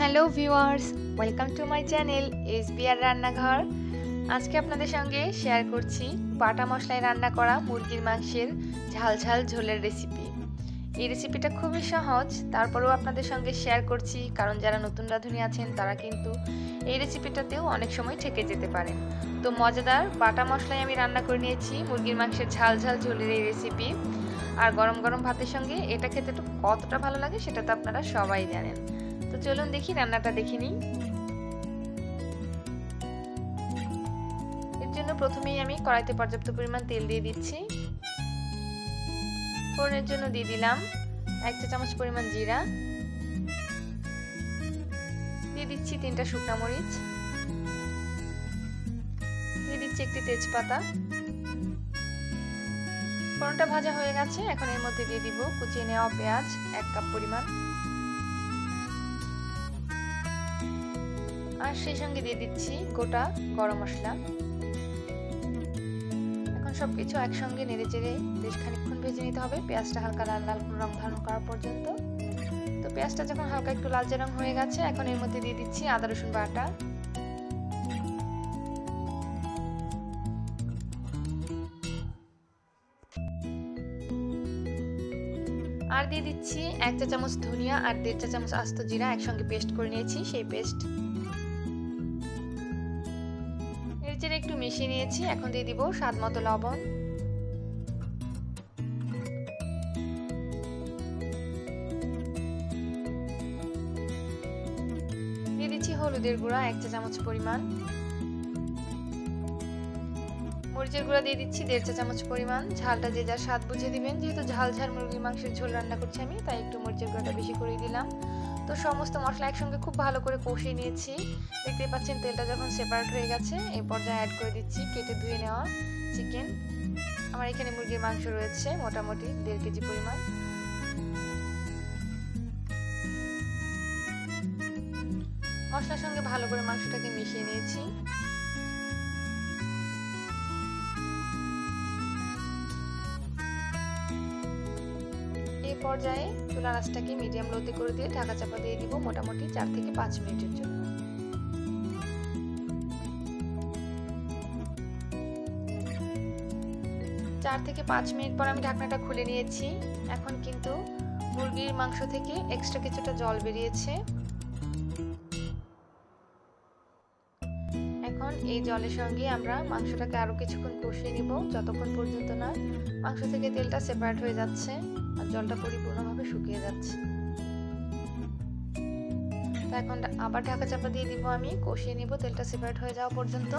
Hello viewers, welcome to my channel SBR রান্নাঘর। আজকে আপনাদের সঙ্গে শেয়ার করছি বাটা মশলায় রান্না করা মুরগির মাংসের ঝাল ঝাল ঝোলের রেসিপি। এই রেসিপিটা খুবই সহজ, তারপরেও আপনাদের সঙ্গে শেয়ার করছি কারণ যারা নতুন রাঁধুনি আছেন তারা কিন্তু এই রেসিপিটাতেও অনেক সময় ঠকে যেতে পারেন। তো মজাদার বাটা মশলায় আমি রান্না করে নিয়েছি মুরগির মাংসের ঝাল ঝাল ঝোলের এই রেসিপি। আর গরম গরম ভাতের সঙ্গে এটা খেতে তো কতটা ভালো লাগে সেটা তো আপনারা সবাই জানেন। তো চলুন দেখি রান্নাটা দেখে নিই। এর জন্য প্রথমেই আমি কড়াইতে পর্যাপ্ত পরিমাণ তেল দিয়ে দিচ্ছি। ফোড়নের জন্য দিয়ে দিলাম 1 চা চামচ পরিমাণ জিরা, দিয়ে দিচ্ছি 3টা শুকনা মরিচ, দিয়ে দিচ্ছি একটি তেজপাতা। ফোড়নটা ভাজা হয়ে গেছে, এখন এর মধ্যে দিয়ে দিব কুচিয়ে নেওয়া পেঁয়াজ 1 কাপ পরিমাণ, আর সেই সঙ্গে দিয়ে দিচ্ছি গোটা গরম মশলা। এখন সবকিছু একসঙ্গে নেড়েচেড়ে বেশ খানিকক্ষণ ভেজে নিতে হবে, পেঁয়াজটা হালকা লাল লাল রং ধারণ করা পর্যন্ত। তো পেঁয়াজটা যখন হালকা একটু লালচে রং হয়ে গেছে, এখন এর মধ্যে দিয়ে দিচ্ছি আদা রসুন বাটা, আর দিয়ে দিচ্ছি 1 চা চামচ ধনিয়া আর 1.5 চা চামচ আস্ত জিরা একসঙ্গে পেস্ট করে নিয়েছি সেই পেস্ট। নেড়েচেড়ে একটু মিশিয়ে নিয়েছি, এখন দিয়ে দিব স্বাদ মতো লবণ, দিয়ে দিচ্ছি হলুদের গুঁড়া 1 চা চামচ পরিমাণ, মরিচের গুঁড়া দিয়ে দিচ্ছি 1.5 চা চামচ পরিমাণ। ঝালটা যে যার স্বাদ বুঝে দিবেন, যেহেতু ঝাল ঝাল মুরগির মাংসের ঝোল রান্না করছি আমি, তাই একটু মরিচের গুঁড়াটা বেশি করে দিলাম। তো সমস্ত মশলা একসঙ্গে খুব ভালো করে কষিয়ে নিয়েছি। দেখতে পাচ্ছেন তেলটা যখন সেপারেট হয়ে গেছে, এই পর্যায়ে অ্যাড করে দিচ্ছি কেটে ধুয়ে নেওয়া চিকেন। আমার এখানে মুরগির মাংস রয়েছে মোটামুটি 1.5 কেজি পরিমাণ। মশলার সঙ্গে ভালো করে মাংসটাকে মিশিয়ে নিয়েছি। এই পর্যায়ে চুলার আঁচটাকে মিডিয়াম লোতে করে দিয়ে ঢাকা চাপা দিয়ে দিব মোটামুটি 4 থেকে 5 মিনিটের জন্য। 4 থেকে 5 মিনিট পর আমি ঢাকনাটা খুলে নিয়েছি। এখন কিন্তু মুরগির মাংস থেকে এক্সট্রা কিছুটা জল বেরিয়েছে। এখন এই জলের সঙ্গে আমরা মাংসটাকে আরো কিছুক্ষণ কষিয়ে নিব, যতক্ষণ পর্যন্ত না মাংস থেকে তেলটা সেপারেট হয়ে যাচ্ছে আর জলটা পরিপূর্ণভাবে শুকিয়ে যাচ্ছে। তো এখন আবার ঢাকা চাপা দিয়ে দিব, আমি কষিয়ে নিব তেলটা সেপারেট হয়ে যাওয়া পর্যন্ত।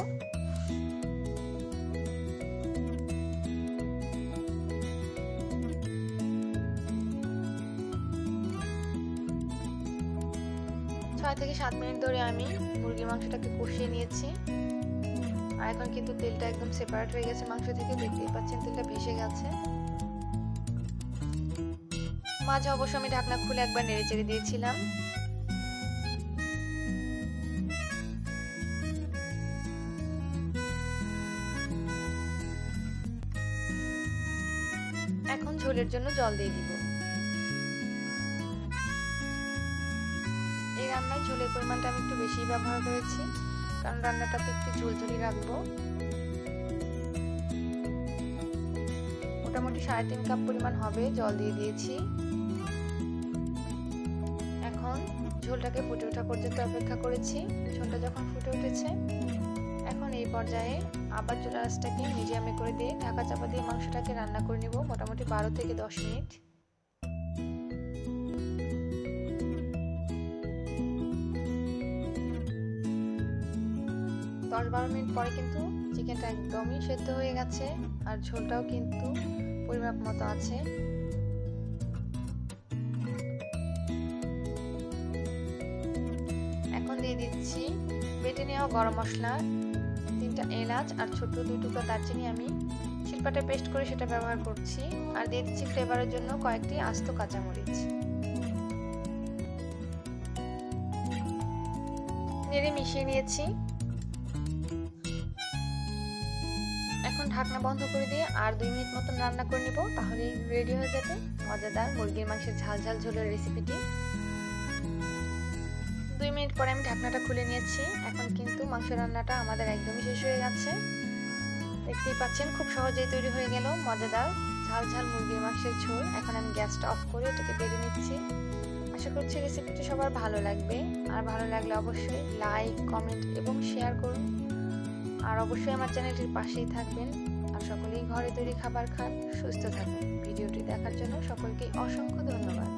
ছয় থেকে 7 মিনিট ধরে আমি মুরগির মাংসটাকে কষিয়ে নিয়েছি। আর এখন কিন্তু তেলটা একদম সেপারেট হয়ে গেছে মাংস থেকে, দেখতেই পাচ্ছেন তেলটা ভেসে গেছে। মাঝে অবশ্য আমি ঢাকনা খুলে একবার নেড়েচেড়ে দিয়েছিলাম। এখন ঝোলের জন্য জল দিয়ে দিব। এই রান্নায় ঝোলের পরিমাণটা আমি একটু বেশি ব্যবহার করেছি, কারণ রান্নাটা তো একটু ঝোলঝোলি রাখবো। মোটামুটি 3.5 কাপ পরিমাণ হবে জল দিয়ে দিয়েছি। এখন ঝোলটাকে ফুটে ওঠা পর্যন্ত অপেক্ষা করেছি। ঝোলটা যখন ফুটে উঠেছে, এখন এই পর্যায়ে আবার চুলার আঁচটাকে মিডিয়ামে করে দিয়ে ঢাকা চাপা দিয়ে মাংসটাকে রান্না করে নিব মোটামুটি 12 থেকে 10 মিনিট। 10-12 মিনিট পরে কিন্তু চিকেনটা একদমই সেদ্ধ হয়ে গেছে আর ঝোলটাও কিন্তু পরিমাপ মতো আছে। এখন দিয়ে দিচ্ছি বেটে নেওয়া গরম মশলা, 3টা এলাচ আর ছোট 2 টুকরা দারচিনি আমি শিলপাটে পেস্ট করে সেটা ব্যবহার করছি। আর দিয়ে দিচ্ছি ফ্লেভারের জন্য কয়েকটি আস্ত কাঁচামরিচ। নেড়ে মিশিয়ে নিয়েছি। এখন ঢাকনা বন্ধ করে দিয়ে আর 2 মিনিট মতন রান্না করে নিব, তাহলেই রেডি হয়ে যাবে মজাদার মুরগির মাংসের ঝাল ঝাল ঝোলের রেসিপিটি। 2 2 মিনিট পরে আমি ঢাকনাটা খুলে নিয়েছি। এখন কিন্তু মাংস রান্নাটা আমাদের একদমই শেষ হয়ে যাচ্ছে। দেখতেই পাচ্ছেন খুব সহজেই তৈরি হয়ে গেল মজাদার ঝাল ঝাল মুরগির মাংসের ঝোল। এখন আমি গ্যাসটা অফ করে এটাকে বেড়ে নিচ্ছি। আশা করছি রেসিপিটি সবার ভালো লাগবে। আর ভালো লাগলে অবশ্যই লাইক, কমেন্ট এবং শেয়ার করুন। আর অবশ্যই আমার চ্যানেলটির পাশেই থাকবেন। আর সকলেই ঘরে তৈরি খাবার খান, সুস্থ থাকুন। ভিডিওটি দেখার জন্য সকলকে অসংখ্য ধন্যবাদ।